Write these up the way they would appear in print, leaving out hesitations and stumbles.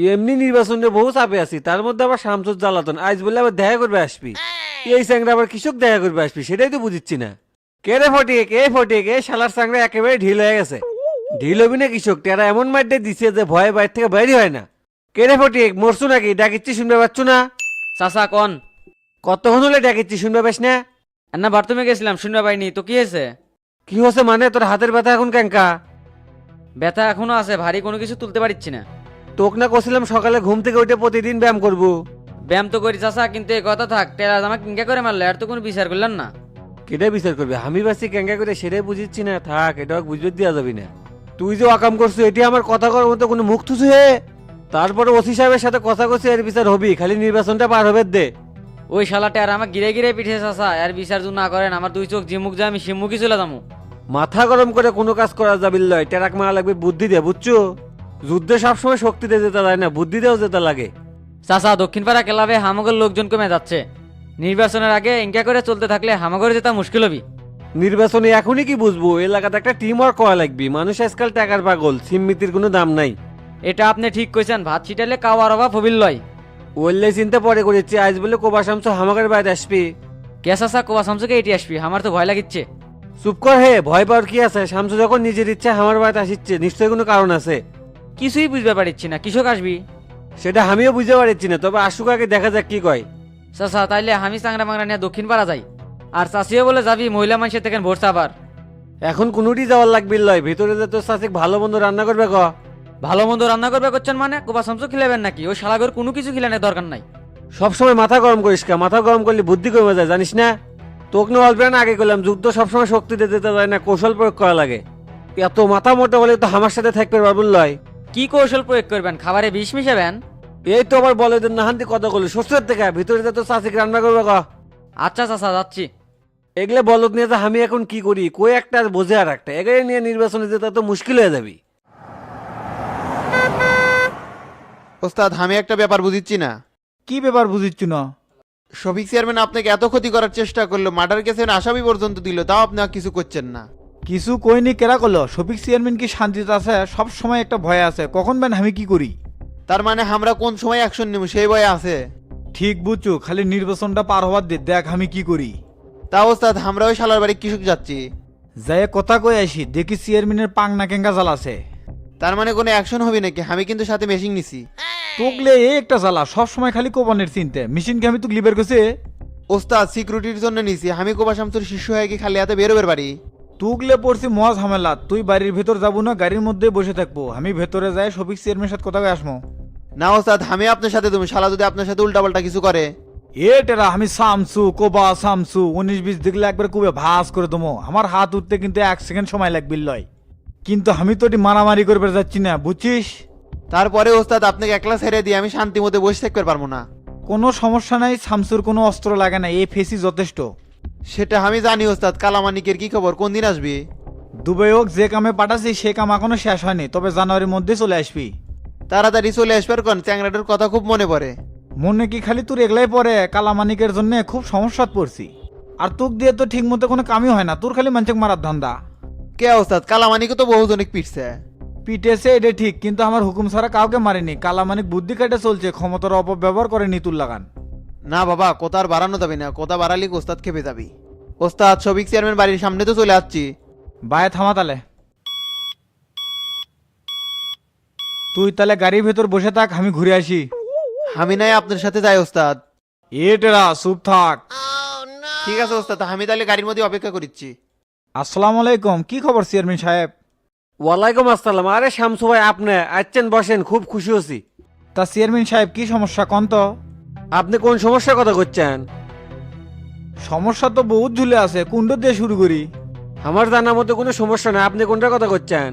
এমনি নির্বাচনে বহু চাপে আছি, তার মধ্যে আবার শামসুর জ্বালাতন, আজ বললে আবার দেখা করবে আসবি। এই স্যাংরা আবার কৃষক দেখা করবে আসবি, সেটাই তো বুঝিচ্ছি না। কে রে ফটিক, এ ফটিক, এ শালার স্যাংরা একেবারে ঢিল হয়ে গেছে। ঢিল হবি না কৃষক, তারা এমন মাঠে দিছে যে ভয়ে বাইরে থেকে বাইরে হয় না। কে রে ফটিক, মরছু নাকি? ডাকিচ্ছি শুনবে পাচ্ছ না? চাচা কন। কতক্ষণ হলে ডাকিচ্ছি শুনবে পাস না? না বাথরুমে গেছিলাম, শুনতে পাইনি তো। কি হয়েছে? কি হচ্ছে মানে? তোর হাতের ব্যথা এখন ক্যাঙ্কা? ব্যথা এখনো আছে, ভারী কোনো কিছু তুলতে পারছি না। তোক না কছিলাম সকালে ঘুম থেকে উঠে প্রতিদিন ব্যায়াম করবো। ব্যায়াম তো করি চাচা, কিন্তু এই কথা থাক, টেরাজ আমাকে কিঙ্কা করে মারলে আর তো কোনো বিচার করলেন না। কেটে বিচার করবে? আমি বাসি ক্যাঙ্কা করে সেটাই বুঝিচ্ছি না। থাক, এটা বুঝবে দেওয়া যাবি না। তুই যে অকাম করছো এটি আমার কথা করার মতো কোনো মুখ থুসু হে? তারপরে ওসি সাহেবের সাথে কথা করছি, এর বিচার হবি, খালি নির্বাচনটা পার হবে দে। ওই শালাটা আর আমাকে গিরে গিরে পিঠে চাচা, আর বিচার যদি না করেন আমার দুই চোখ জিমুক যায়, আমি সিমুখই চলে যাবো। মাথা গরম করে কোনো কাজ করা যাবি লয়, টেরাক মারা লাগবে বুদ্ধি দে, বুঝছো? যুদ্ধে সবসময় শক্তি দিয়ে যেতে লাগে না, বুদ্ধি দেও যেতে লাগে। চাচা দক্ষিণপাড়া ক্লাবে হামগর লোকজন কমে যাচ্ছে, নির্বাচনের আগে ইনকা করে চলতে থাকলে হামাগর যেটা মুশকিল হবি। নির্বাচনে এখনই কি বুঝবো? এলাকাতে একটা টিম ওয়ার্ক করা লাগবে। মানুষ আজকাল টাকার পাগল, সিমমিতির কোনো দাম নাই। এটা আপনি ঠিক কইছেন, ভাত ছিটালে কাওয়ার অভাব হবিল লয়। ওল্লে চিন্তা পরে করেছি, আজ বলে কোবা শামসু হামাকের বাইরে আসবি। কে চাচা কোয়া শামসুকে এটি আসবি? আমার তো ভয় লাগিচ্ছে। চুপ কর হে, ভয় পাওয়ার কি আছে? শামসু যখন নিজের ইচ্ছা আমার বাড়িতে আসিচ্ছে, নিশ্চয়ই কোনো কারণ আছে। কিছুই বুঝতে পারছি না, কৃষক আসবি? সেটা আমিও বুঝতে পারছি না, তবে আসুক আগে দেখা যাক কি কয়। চাচা তাইলে আমি চাংরা মাংরা নিয়ে দক্ষিণ পাড়া যাই। আর চাষিও বলে যাবি, মহিলা মানুষের থেকে ভোর আবার। এখন কোনোটি যাওয়ার লাগবে লয়, ভিতরে যে তোর চাষিক ভালো মন্দ রান্না করবে ক। ভালো মন্দ রান্না করবে করছেন মানে? কোবা শামসু খিলাবেন নাকি? ওই শালাগর কোনো কিছু খিলানোর দরকার নাই। সবসময় মাথা গরম করিস কা? মাথা গরম করলে বুদ্ধি কমে যায়, জানিস না? তোকে না অল্প না আগে করলাম, যুদ্ধ সবসময় শক্তি দিতে যায় না, কৌশল প্রয়োগ করা লাগে। এত মাথা মোটা হলে তো আমার সাথে থাকবে পারবো লয়। কি কৌশল প্রয়োগ করবেন? খাবারে বিষ মিশাবেন? এই তো আবার বলে নাহান্তি কথা বলে শ্বশুরের থেকে, ভিতরে যে তোর চাষিক রান্না করবে ক। আচ্ছা চাচা যাচ্ছি। এগুলো বলত নিয়ে যে আমি এখন কি করি, কই একটা আর বোঝে আর একটা, এগুলো নিয়ে নির্বাচনে যেতে তো মুশকিল হয়ে যাবি। ওস্তাদ আমি একটা ব্যাপার বুঝিচ্ছি না। কি ব্যাপার বুঝিচ্ছ না? শফিক চেয়ারম্যান আপনাকে এত ক্ষতি করার চেষ্টা করলো, মার্ডার কেসের আসামি পর্যন্ত দিল, তাও আপনি আর কিছু করছেন না। কিছু কইনি কেরা করলো? শফিক চেয়ারম্যান কি শান্তিতে আছে? সব সময় একটা ভয় আছে, কখন বেন আমি কি করি? তার মানে আমরা কোন সময় অ্যাকশন নেব সেই ভয়ে আছে। ঠিক বুঝছো, খালি নির্বাচনটা পার হওয়ার দে, দেখ আমি কি করি। তা ওস্তাদ আমরা ওই শালার বাড়ি কৃষক যাচ্ছি। যাই কথা কই আসি, দেখি চেয়ারম্যানের পাংনা কেঙ্গা জ্বালা আছে। তার মানে কোনো অ্যাকশন হবে নাকি? আমি কিন্তু সাথে মেশিন নিছি। তোকলে এই একটা জ্বালা, সব সময় খালি কোপানের চিনতে। মেশিনকে আমি তুক লিবার গেছে। ওস্তাদ সিকিউরিটির জন্য নিছি, আমি কোবা শামসুর শিষ্য হয়ে কি খালি হাতে বেরোবের বাড়ি? তুকলে পড়ছি মহা ঝামেলা। তুই বাড়ির ভেতর যাবো না, গাড়ির মধ্যে বসে থাকবো, আমি ভেতরে যাই শফিক চেয়ারম্যানের সাথে কথা কয়ে আসবো। না ওস্তাদ আমি আপনার সাথে, তুমি শালা যদি আপনার সাথে উল্টাপাল্টা কিছু করে। এ টেরা, আমি সামসু কোবা সামসু 19-20 দেখলে একবার কুবে ভাস করে দমো। আমার হাত উঠতে কিন্তু 1 সেকেন্ড সময় লাগবে লয়। কিন্তু আমি তো এটি মারামারি করবে যাচ্ছি না, বুঝছিস? তারপরে ওস্তাদ আপনাকে একলা ছেড়ে দিয়ে আমি শান্তি মতো বসে থাকতে পারবো না। কোনো সমস্যা নাই, শামসুর কোনো অস্ত্র লাগে না, এই ফেসি যথেষ্ট। সেটা আমি জানি ওস্তাদ। কালামানিকের কি খবর, কোন দিন আসবি? দুবাই হোক, যে কামে পাঠাচ্ছি সে কাম এখনো শেষ হয়নি, তবে জানুয়ারির মধ্যে চলে আসবি। তাড়াতাড়ি চলে আসবার কোন, চ্যাংরাটার কথা খুব মনে পড়ে। মনে কি খালি তোর এগলাই পরে? কালামানিকের জন্য খুব সমস্যাত পড়ছি। আর তোক দিয়ে তো ঠিক মতো কোনো কামই হয় না, তোর খালি মানুষকে মারার ধান্দা। কে ওস্তাদ? কালামানিকে তো বহুজনিক পিটছে। পিটেছে এটা ঠিক, কিন্তু আমার হুকুম ছাড়া কাউকে মারেনি। কালামানিক বুদ্ধি কাটে চলছে, ক্ষমতার অপব্যবহার করে নিতুল লাগান। না বাবা, কথা আর বাড়ানো যাবে না, কথা বাড়ালি ওস্তাদ খেপে যাবি। ওস্তাদ শফিক চেয়ারম্যান বাড়ির সামনে তো চলে আসছি। বায়ে থামা তালে। তুই তাহলে গাড়ির ভেতর বসে থাক, আমি ঘুরে আসি। আমি নাই আপনার সাথে যাই ওস্তাদ। এটেরা চুপ থাক। ঠিক আছে ওস্তাদ, আমি তাহলে গাড়ির মধ্যে অপেক্ষা করছি। আসসালামু আলাইকুম, কি খবর চেয়ারম্যান সাহেব? ওয়ালাইকুম আসসালাম। আরে শামসু ভাই, আপনি আসছেন, বসেন, খুব খুশি হছি। তা চেয়ারম্যান সাহেব কি সমস্যা কন তো? আপনি কোন সমস্যার কথা করছেন? সমস্যা তো বহুত ঝুলে আছে, কুণ্ড দিয়ে শুরু করি। আমার জানার মতো কোনো সমস্যা নাই, আপনি কোনটার কথা করছেন?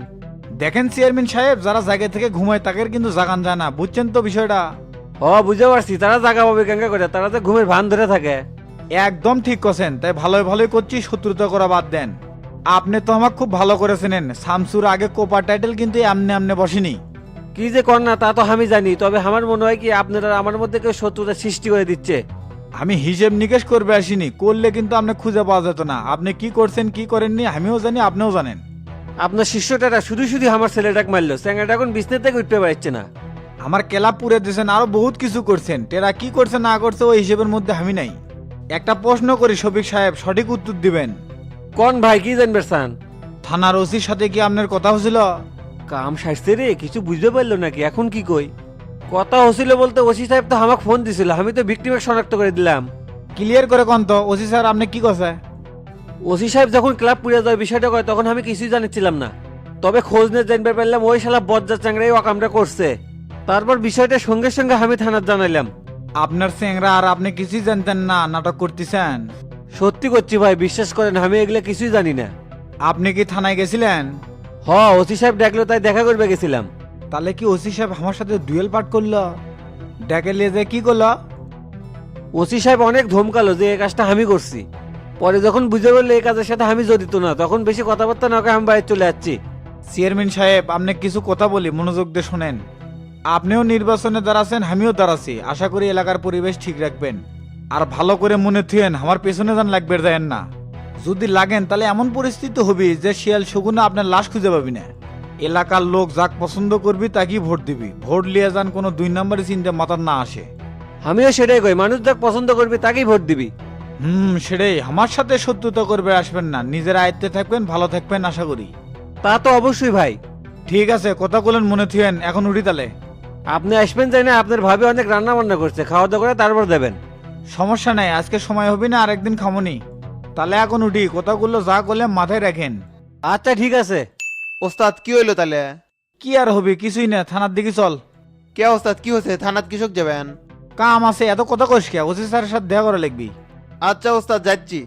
দেখেন চেয়ারম্যান সাহেব, যারা জায়গা থেকে ঘুমায় তাদের কিন্তু জাগান যায় না, বুঝছেন তো বিষয়টা? ও বুঝতে পারছি, তারা জাগা পাবে কেঙ্গা করে, তারা তো ঘুমের ভান ধরে থাকে। একদম ঠিক করছেন, তাই ভালোই ভালোই করছি, শত্রুতা করা বাদ দেন। আপনি তো আমাকে খুব ভালো করে চেনেন, শামসুর আগে কোপা টাইটেল কিন্তু এমনি এমনি বসেনি। কি যে কর না তা তো আমি জানি, তবে আমার মনে হয় কি আপনারা আমার মধ্যে কেউ শত্রুতা সৃষ্টি করে দিচ্ছে। আমি হিসেব নিকেশ করবে আসিনি, করলে কিন্তু আপনি খুঁজে পাওয়া যেত না। আপনি কি করছেন কি করেননি আমিও জানি, আপনিও জানেন। আপনার শিষ্যটা শুধু শুধু আমার ছেলেটাকে মারলো, স্যাংরাটা এখন বিছনা থেকে উঠতে পারছে না। আমার কেলা পুরে দিয়েছেন, আরো বহুত কিছু করছেন। টেরা কি করছে না করছে ওই হিসেবের মধ্যে আমি নাই। একটা প্রশ্ন করি শফিক সাহেব, সঠিক উত্তর দিবেন। কোন ভাই কি জানবে চান? থানার ওসির সাথে কি আপনার কথা হয়েছিল? কাম সারছে রে, কিছু বুঝতে পারলো নাকি? এখন কি কই? কথা হছিল বলতে ওসি সাহেব তো আমাকে ফোন দিছিল, আমি তো ভিক্টিমের শনাক্ত করে দিলাম। ক্লিয়ার করে কোন তো ওসি স্যার আপনি কি কথা? ওসি সাহেব যখন ক্লাব পুড়ে যায় বিষয়টা কয় তখন আমি কিছুই জানিছিলাম না। তবে খোঁজ নিয়ে জানতে পারলাম ওই শালা বজ্জার চাংড়াই ওয়াকামটা করছে। তারপর বিষয়টা সঙ্গে সঙ্গে আমি থানার জানাইলাম। আপনার চেংরা আর আপনি কিছুই জানতেন না, নাটক করতেছেন? সত্যি করছি ভাই, বিশ্বাস করেন আমি এগুলো কিছুই জানি না। আপনি কি থানায় গেছিলেন? হ, ওসি সাহেব ডাকলো তাই দেখা করবে গেছিলাম। তাহলে কি ওসি সাহেব আমার সাথে ডুয়েল পাঠ করলো? ডেকে নিয়ে যে কি করলো? ওসি সাহেব অনেক ধমকালো যে এই কাজটা আমি করছি। পরে যখন বুঝে বললো এই কাজের সাথে আমি জড়িত না, তখন বেশি কথাবার্তা না কয়ে আমি বাইরে চলে যাচ্ছি। চেয়ারম্যান সাহেব আপনি কিছু কথা বলি, মনোযোগ দিয়ে শোনেন। আপনিও নির্বাচনে দাঁড়াচ্ছেন, আমিও দাঁড়াচ্ছি। আশা করি এলাকার পরিবেশ ঠিক রাখবেন। আর ভালো করে মনে থুয়েন, আমার পেছনে যান লাগবে যায় না। যদি লাগেন তাহলে এমন পরিস্থিতি হবে যে শিয়াল শগুনে আপনার লাশ খুঁজে পাবি না। এলাকার লোক যাক পছন্দ করবি তাকেই ভোট দিবি। ভোট লিয়ে যান কোনো 2 নম্বরের চিন্তা মাথার না আসে। আমিও সেটাই কই, মানুষ যাক পছন্দ করবি তাকেই ভোট দিবি। সেটাই। আমার সাথে শত্রুতা করবে আসবেন না। নিজের আয়ত্তে থাকবেন, ভালো থাকবেন আশা করি। তা তো অবশ্যই ভাই। ঠিক আছে, কথা বলেন মনে থুয়েন। এখন উঠি তাহলে। আপনি আসবেন চাই না, আপনার ভাবি অনেক রান্না বান্না করছে, খাওয়া দাওয়া করে তারপর দেবেন। সমস্যা নাই, আজকে সময় হবে না, আরেকদিন খামনি। তাহলে এখন উঠি, কথাগুলো যা করলে মাথায় রাখেন। আচ্ছা ঠিক আছে। ওস্তাদ কি হইলো তাহলে? কি আর হবে, কিছুই না। থানার দিকে চল। কে ওস্তাদ কি হয়েছে? থানাত কৃষক যাবেন? কাম আছে, এত কথা কইস কে? ওসি স্যারের সাথে দেখা করে লিখবি। আচ্ছা ওস্তাদ যাচ্ছি।